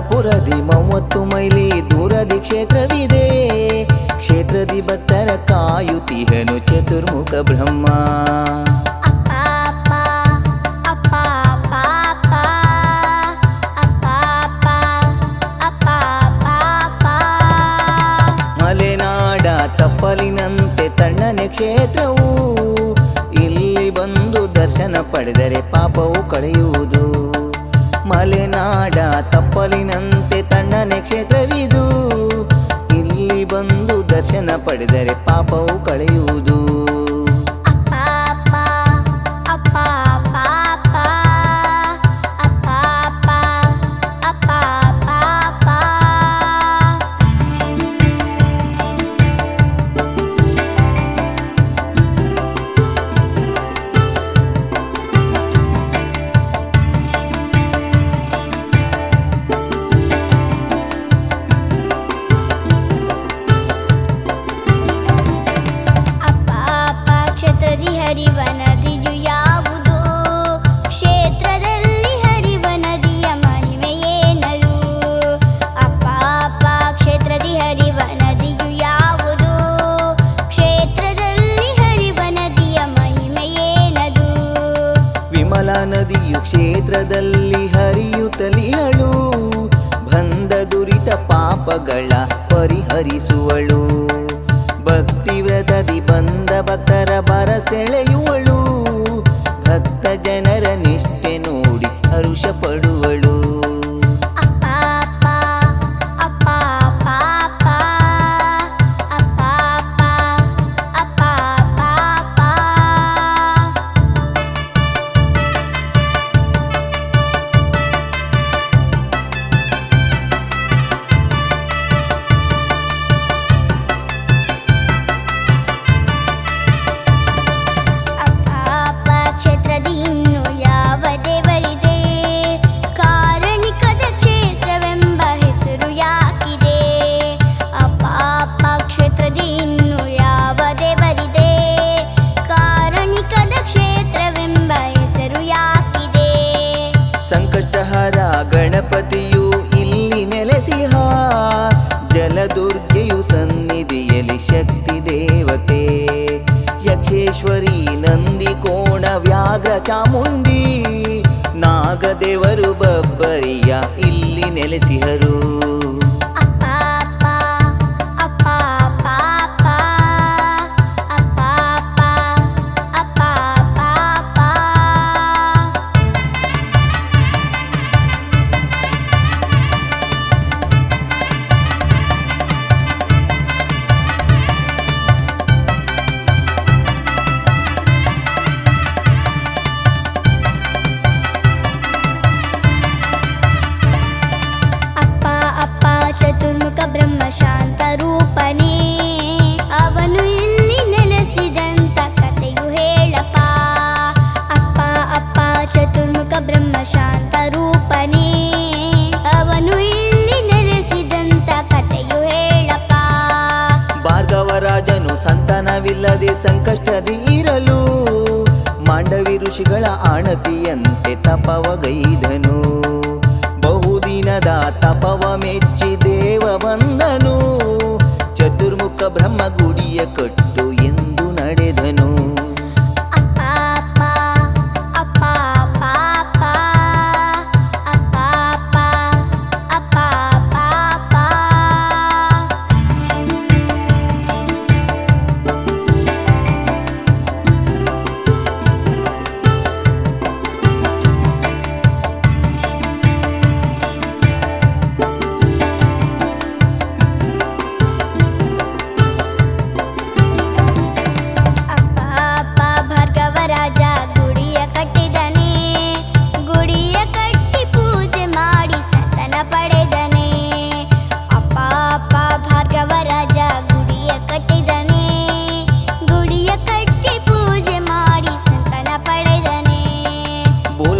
ಕುಂದಾಪುರದಿ 30 mile ದೂರದಿ ಕ್ಷೇತ್ರವಿದೆ. ಕ್ಷೇತ್ರದಿ ಭಕ್ತರ ಕಾಯುತ್ತಿಹನು ಚತುರ್ಮುಖ ಬ್ರಹ್ಮ. ಮಲೆನಾಡ ತಪ್ಪಲಿನಂತೆ ತಣ್ಣನೆ ಕ್ಷೇತ್ರವು, ಇಲ್ಲಿ ಬಂದು ದರ್ಶನ ಪಡೆದರೆ ಪಾಪವು ಕಳೆಯುವುದು. ಮಲೆನಾಡ ತಪ್ಪಲಿನಂತೆ ತಣ್ಣನೆ ಕ್ಷೇತ್ರವಿದು, ಇಲ್ಲಿ ಬಂದು ದರ್ಶನ ಪಡೆದರೆ ಪಾಪವು ಕಳೆಯುವುದು. ಹರಿವ ನದಿಯು ಯಾವುದು? ಕ್ಷೇತ್ರದಲ್ಲಿ ಹರಿವ ನದಿಯ ಮಹಿಮೆಯೇನದು? ಅಪ್ಪ ಅಪ್ಪ ಕ್ಷೇತ್ರದಿ ಹರಿವ ನದಿಯು ಯಾವುದು? ಕ್ಷೇತ್ರದಲ್ಲಿ ಹರಿವ ನದಿಯ ಮಹಿಮೆಯೇನದು? ವಿಮಲಾ ನದಿಯು ಕ್ಷೇತ್ರದಲ್ಲಿ ಹರಿಯುತ್ತಲಿಹಳು, ಬಂದ ದುರಿತ ಪಾಪಗಳ ಪರಿಹರಿಸುವಳು. ಭಕ್ತಿವ್ರತದಿ ಬಂದ ಭಕ್ತರ ಬರಸೆಳೆಯುವಳು, ಭಕ್ತ ಜನರ ನಿಷ್ಠೆ ನೋಡಿ ಹರುಷ ಪಡುವಳು. ಸಂಕಷ್ಟಹರ ಗಣಪತಿಯು ಇಲ್ಲಿ ನೆಲೆಸಿಹ, ಜಲದುರ್ಗೆಯು ಸನ್ನಿಧಿಯಲ್ಲಿ ಶಕ್ತಿ ದೇವತೆ. ಯಕ್ಷೇಶ್ವರಿ ನಂದಿಕೋಣ ವ್ಯಾಘ್ರ ಚಾಮುಂಡಿ, ನಾಗದೇವರು ಬಬ್ಬರಿಯ ಇಲ್ಲಿ ನೆಲೆಸಿಹರು. ಚತುರ್ಮುಖ ಬ್ರಹ್ಮ ಶಾಂತ ರೂಪನೇ, ಅವನು ಇಲ್ಲಿ ನೆಲೆಸಿದಂತ ಕಥೆಯು ಹೇಳಪ್ಪ. ಅಪ್ಪ ಅಪ್ಪ ಚತುರ್ಮುಖ ಬ್ರಹ್ಮ ಶಾಂತ ರೂಪನೇ, ಅವನು ಇಲ್ಲಿ ನೆಲೆಸಿದಂತ ಕಥೆಯು ಹೇಳಪ್ಪ. ಭಾರ್ಗವರಾಜನು ಸಂತಾನವಿಲ್ಲದೆ ಸಂಕಷ್ಟದಿ ಇರಲು, ಮಾಂಡವಿ ಋಷಿಗಳ ಆಣತಿಯಂತೆ ತಪವಗೈದನು. ಬಹುದಿನದ ತಪವ ಮೆಚ್ಚಿ ದೇವ ಬಂದನು, ಚತುರ್ಮುಖ ಬ್ರಹ್ಮ ಗುಡಿಯ ಕಟ್ಟು ಎಂದು ನಡೆದನು.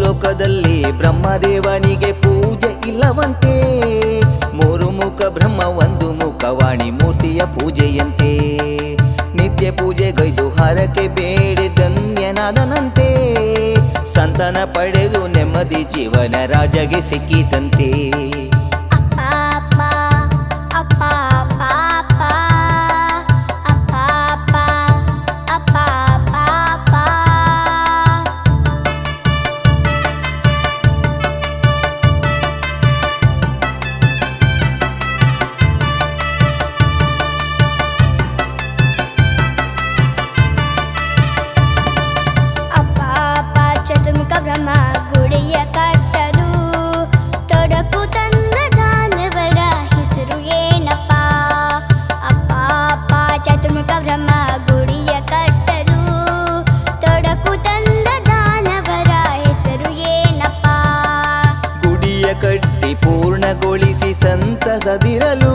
ಲೋಕದಲ್ಲಿ ಬ್ರಹ್ಮದೇವನಿಗೆ ಪೂಜೆ ಇಲ್ಲವಂತೆ, ಮೂರು ಮುಖ ಬ್ರಹ್ಮ ಒಂದು ಮುಖವಾಣಿ ಮೂರ್ತಿಯ ಪೂಜೆಯಂತೆ. ನಿತ್ಯ ಪೂಜೆಗೈದು ಹರಕೆ ಬೇಡಿ ಧನ್ಯನಾದನಂತೆ, ಸಂತಾನ ಪಡೆದು ನೆಮ್ಮದಿ ಜೀವನ ರಾಜಗೆ ಸಿಕ್ಕಿತಂತೆ. ಷಷ್ಠಿ ಪೂರ್ಣಗೊಳಿಸಿ ಸಂತಸದಿರಲು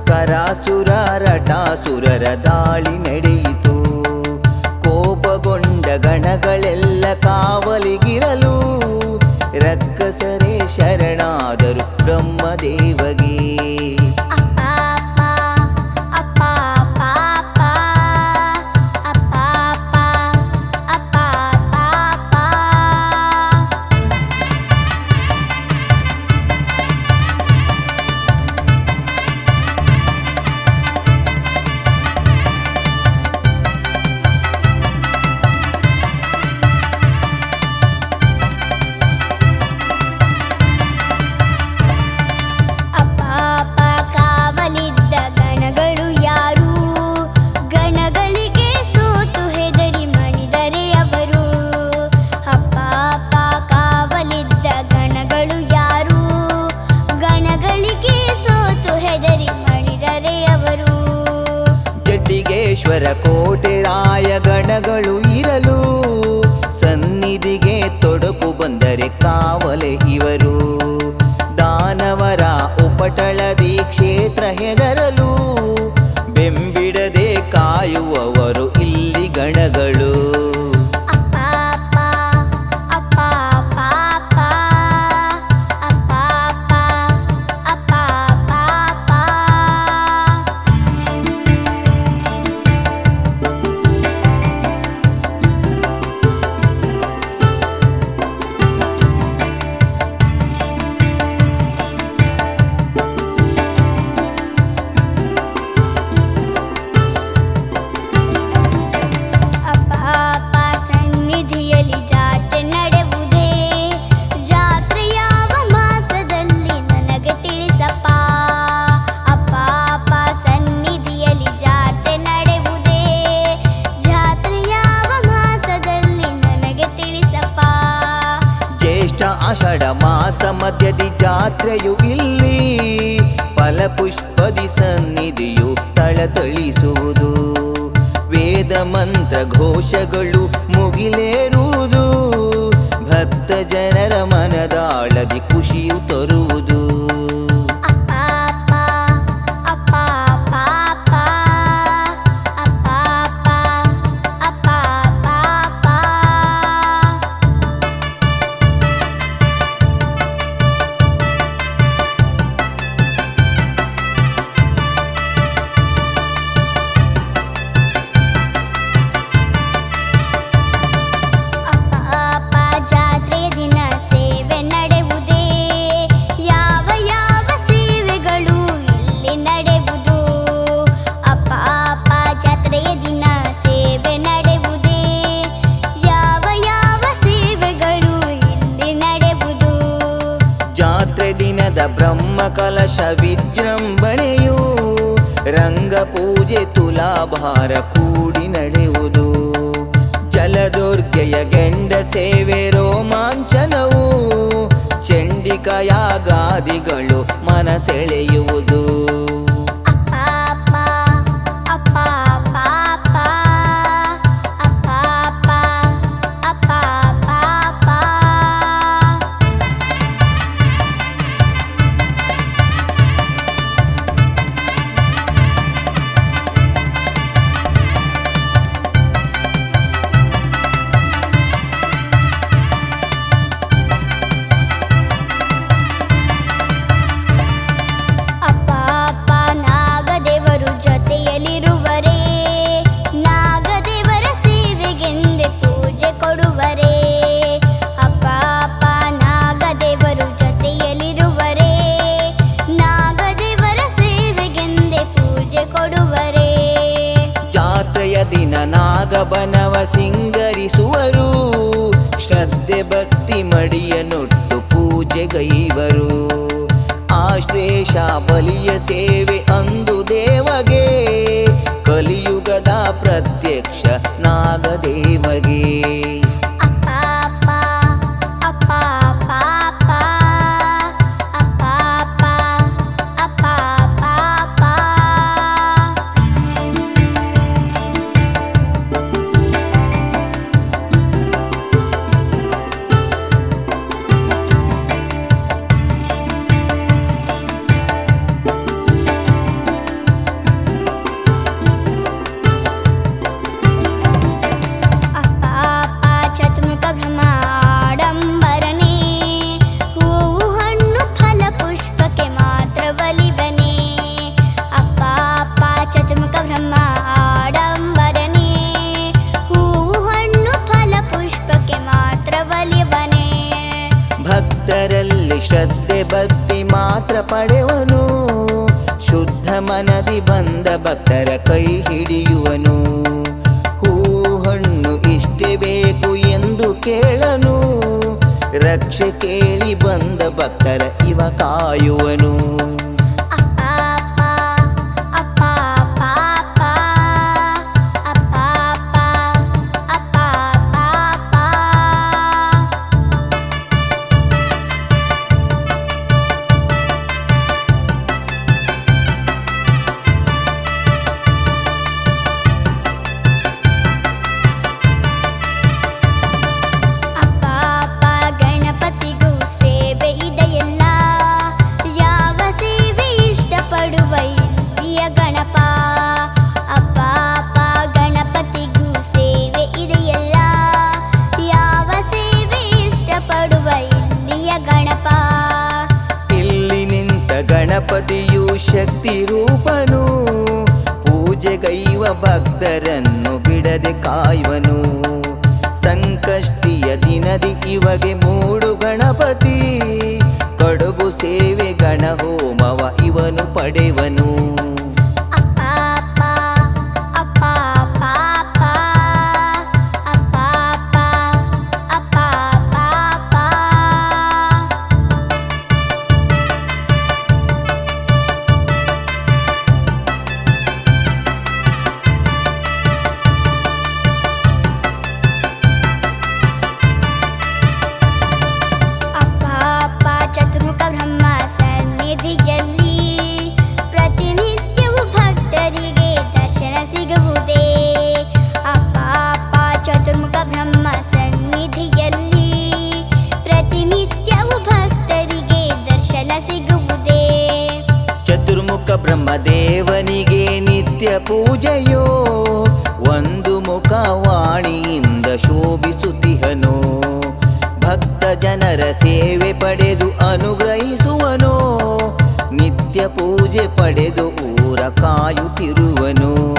ಕರಾಸುರ ರಟಾಸುರರ ದಾಳಿ ನಡೆಯಿತು. ಕೋಪಗೊಂಡ ಗಣಗಳೆಲ್ಲ ಕಾವಲಿಗಿರಲು ರಕ್ಕಸರೇ ಶರಣಾದರು ಬ್ರಹ್ಮದೇವಗೆ. ಅಪ್ಪ ಅಪ್ಪ ಅಪ್ಪ ಅಪ್ಪ ಅಪ್ಪ ಅಪ್ಪ ಅಪ್ಪ ಅಪ್ಪ ಅಪ್ಪ ಅಪ್ಪ ಕಾವಲಿದ್ದ ಗಣಗಳು ಯಾರು? ಗಣಗಳಿಗೆ ಸೋತು ಹೆದರಿ ಮಣಿದರೆ ಅವರು. ಅಪ್ಪ ಅಪ್ಪ ಕಾವಲಿದ್ದ ಗಣಗಳು ಯಾರು? ಗಣಗಳಿಗೆ ಸೋತು ಹೆದರಿ ಮಣಿದರೆ ಅವರು. ಜಟ್ಟಿಗೇಶ್ವರ ಕೋಟೆ ರಾಯ ಗಣಗಳು ಇರಲು ಸನ್ನಿಧಿಗೆ ತೊಡಕು ಬಂದರೆ ಕಾವಲೆ ಇವರು. ದಾನವರ ಉಪಟಳದಿ ಕ್ಷೇತ್ರ ಹೆದರಲು ಬೆಂಬಿಡದೆ ಕಾಯುವವರು ಇಲ್ಲಿ ಗಣಗಳು. ಅಪ್ಪ ಅಪ್ಪ ಅಪ್ಪ ಅಪ್ಪ ಅಪ್ಪ ಅಪ್ಪ ಅಪ್ಪ ಅಪ್ಪ ಅಪ್ಪ ಅಪ್ಪ ಅಪ್ಪ ಸನ್ನಿಧಿಯಲ್ಲಿ ಜಾತ್ರೆ ನಡೆವುದೇ? ಜಾತ್ರೆ ಯಾವ ಮಾಸದಲ್ಲಿ ನನಗೆ ತಿಳಿಸಪ್ಪ. ಅಪ್ಪ ಅಪ್ಪ ಸನ್ನಿಧಿಯಲ್ಲಿ ಜಾತ್ರೆ ನಡೆವುದೇ? ಜಾತ್ರೆ ಯಾವ ಮಾಸದಲ್ಲಿ ನನಗೆ ತಿಳಿಸಪ್ಪ. ಜ್ಯೇಷ್ಠ ಆಷಾಢ ಮಾಸ ಮಧ್ಯದಿ ಜಾತ್ರೆಯು ಇಲ್ಲಿ ಫಲಪುಷ್ಪದಿ ಸನ್ನಿಧಿಯು ತಳತಳಿಸುವುದು. ವೇದ ಮಂತ್ರ ಘೋಷಗಳು ಮುಗಿಲೇರುವುದು. ಭಕ್ತ ಜನರ ಮನದಾಳದಿ ಖುಷಿಯು ತರುವುದು. ಅಪ್ಪ ಅಪ್ಪ ಅಪ್ಪ ಅಪ್ಪ ಅಪ್ಪ ಅಪ್ಪ ಅಪ್ಪ ಅಪ್ಪ ಅಪ್ಪ ಅಪ್ಪ ಅಪ್ಪ ಜಾತ್ರೆಯ ದಿನ ಸೇವೆ ನಡೆವುದೇ? ಯಾವ ಯಾವ ಸೇವೆಗಳು ಇಲ್ಲಿ ನಡೆವುದು? ಅಪ್ಪ ಅಪ್ಪ ಜಾತ್ರೆಯ ದಿನ ಸೇವೆ ನಡೆವುದೇ? ಯಾವ ಯಾವ ಸೇವೆಗಳು ಇಲ್ಲಿ ನಡೆವುದು? ಜಾತ್ರೆ ದಿನದ ಬ್ರಹ್ಮ ಕಲಶ ವಿಜೃಂಭಣೆಯು ರಂಗ ಪೂಜೆ ತುಲಾಭಾರ ಕೂಡಿ ನಡೆಯುವುದು. ಜಲದುರ್ಗೆಯ ಗೆಂಡ ಸೇವೆ ರೋಮಾಂಚನವು. ಚಂಡಿಕಯಾಗಾದಿಗಳು ಮನಸೆಳೆಯುವುದು. ಅಪ್ಪ ಅಪ್ಪ ಅಪ್ಪ ಅಪ್ಪ ಅಪ್ಪ ಅಪ್ಪ ಅಪ್ಪ ಅಪ್ಪ ಅಪ್ಪ ಅಪ್ಪ ಅಪ್ಪ ನಾಗದೇವರು ಜೊತೆಯಲ್ಲಿರುವರೇ? ನಾಗದೇವರ ಸೇವೆಗೆಂದೇ ಪೂಜೆ ಕೊಡುವರೇ? ಅಪ್ಪ ಅಪ್ಪ ನಾಗದೇವರು ಜೊತೆಯಲ್ಲಿರುವರೇ? ನಾಗದೇವರ ಸೇವೆಗೆಂದೇ ಪೂಜೆ ಕೊಡುವರೇ? ಜಾತ್ರೆಯ ದಿನ ನಾಗಬನವ ಸಿಂಗರಿಸುವರು. ಶ್ರದ್ಧೆ ಭಕ್ತಿ ಮಡಿಯನೊಟ್ಟು ಪೂಜೆಗೈವರು. ಆಶ್ಲೇಷ ಬಲಿಯ ಸೇವೆ ಅಂದು ದೇವಗೆ. ಕಲಿಯುಗದ ಪ್ರತ್ಯಕ್ಷ ನಾಗದೇವಗೆ. ಅಪ್ಪ ಅಪ್ಪ ಅಪ್ಪ ಅಪ್ಪ ಅಪ್ಪ ಅಪ್ಪ ಅಪ್ಪ ಅಪ್ಪ ಅಪ್ಪ ಅಪ್ಪ ಮಾತ್ರ ಪಡೆವನು. ಶುದ್ಧ ಮನದಿ ಬಂದ ಭಕ್ತರ ಕೈ ಹಿಡಿಯುವನು. ಹೂ ಹಣ್ಣು ಇಷ್ಟೇ ಬೇಕು ಎಂದು ಕೇಳನು. ರಕ್ಷೆ ಕೇಳಿ ಬಂದ ಭಕ್ತರ ಇವ ಕಾಯುವನು. ಗಣಪತಿಯು ಶಕ್ತಿ ರೂಪನು. ಪೂಜೆಗೈವ ಭಕ್ತರನ್ನು ಬಿಡದೆ ಕಾಯುವನು. ಸಂಕಷ್ಟಿಯ ದಿನದಿ ಇವಗೆ ಮೂಡು ಗಣಪತಿ. ಕಡುಬು ಸೇವೆ ಗಣ ಹೋಮವ ಇವನು ಪಡೆವನು. ಚತುರ್ಮುಖ ಬ್ರಹ್ಮದೇವನಿಗೆ ನಿತ್ಯ ಪೂಜೆಯೋ. ಒಂದು ಮುಖವಾಣಿಯಿಂದ ಶೋಭಿಸುತ್ತಿಹನು. ಭಕ್ತ ಜನರ ಸೇವೆ ಪಡೆದು ಅನುಗ್ರಹಿಸುವನು. ನಿತ್ಯ ಪೂಜೆ ಪಡೆದು ಊರ ಕಾಯುತ್ತಿರುವನು.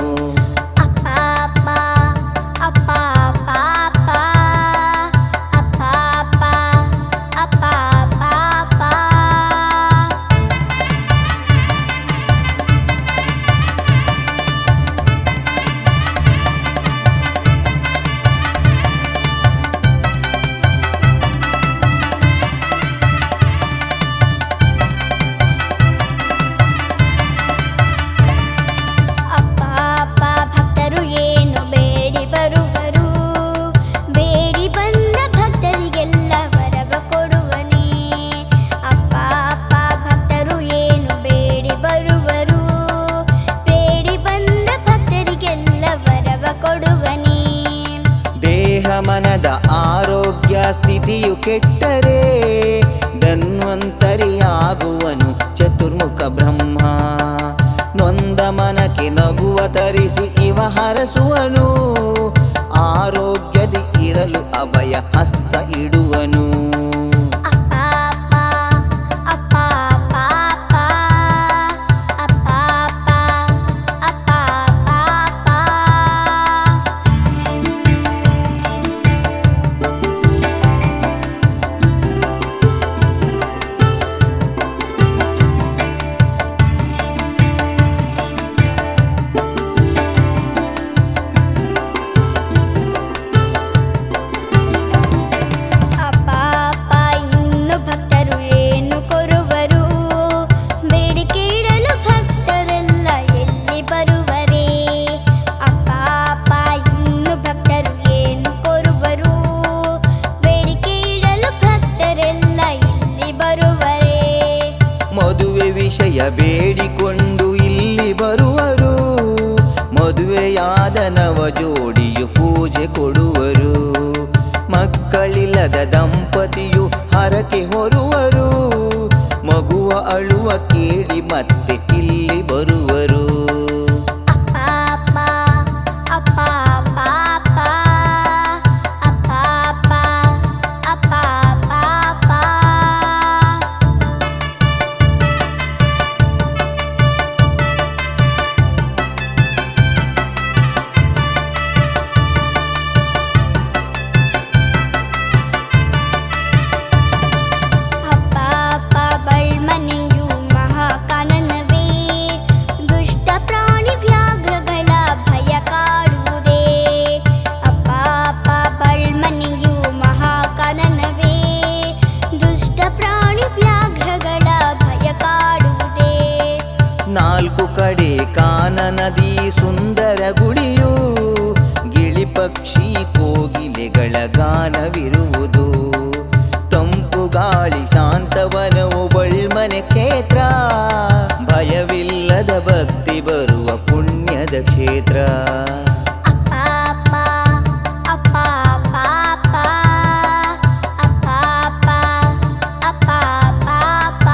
ಮನದ ಆರೋಗ್ಯ ಸ್ಥಿತಿಯು ಕೆಟ್ಟರೆ ಧನ್ವಂತರಿಯಾಗುವನು ಚತುರ್ಮುಖ ಬ್ರಹ್ಮ. ನೊಂದ ಮನಕ್ಕೆ ನಗುವ ತರಿಸಿ ಇವ ಹರಸುವನು. ಆರೋಗ್ಯದಿ ಇರಲು ಅಭಯ ಹಸ್ತ ಇಡುವನು. ವಿಷಯ ಬೇಡಿಕೊಂಡು ಇಲ್ಲಿ ಬರುವರು. ಮದುವೆಯಾದ ನವ ಜೋಡಿಯು ಪೂಜೆ ಕೊಡುವರು. ಮಕ್ಕಳಿಲ್ಲದ ದಂಪತಿಯು ಹರಕೆ ಹೊರುವರು. ಮಗುವ ಅಳುವ ಕೇಳಿ ಮತ್ತೆ ಇಲ್ಲಿ ಬರುವರು. ಬಳ್ಮನೆ ನದಿ ಸುಂದರ ಗುಡಿಯು ಗಿಳಿ ಪಕ್ಷಿ ಕೋಗಿಲೆಗಳ ಗಾನವಿರುವುದು ತಂಪು ಗಾಳಿ ಶಾಂತವನವು ಬಳ್ಮನೆ ಕ್ಷೇತ್ರ ಭಯವಿಲ್ಲದ ಭಕ್ತಿ ಬರುವ ಪುಣ್ಯದ ಕ್ಷೇತ್ರ ಅಪ್ಪ ಅಪ್ಪ ಅಪ್ಪ ಅಪ್ಪ ಅಪ್ಪ ಅಪ್ಪ ಅಪ್ಪ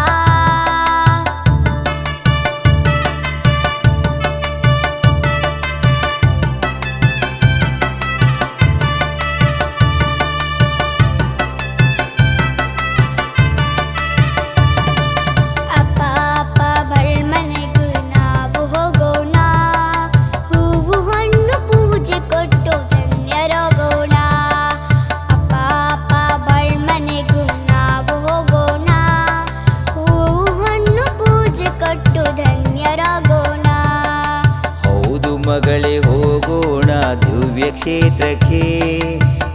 ಅಪ್ಪ ಅಪ್ಪ ಬಳ್ಮನೆಗೂ ನಾವು ಹೋಗೋಣ ಹೂವು ಹಣ್ಣು ಪೂಜೆ ಕೊಟ್ಟು ಧನ್ಯರಾಗೋಣ ಅಪ್ಪ ಅಪ್ಪ ಬಳ್ಮನೆಗೂ ನಾವು ಹೋಗೋಣ ಹೂವು ಹಣ್ಣು ಪೂಜೆ ಕೊಟ್ಟು ಧನ್ಯರಾಗೋಣ ಹೌದು ಮಗಳೇ ಹೋಗೋಣ ದಿವ್ಯ ಕ್ಷೇತ್ರಕ್ಕೆ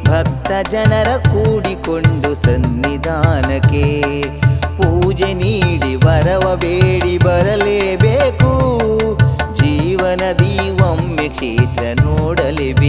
ಭಕ್ತ ಜನರ ಕೂಡಿಕೊಂಡು ಸನ್ನಿಧಾನಕ್ಕೆ ಪೂಜೆ ನೀಡಿ ವರವ ಬೇಡಿ ಬರಲೇಬೇಕು ಜೀವನದಿ ಒಮ್ಮೆ ಕ್ಷೇತ್ರ ನೋಡಲೇಬೇಕು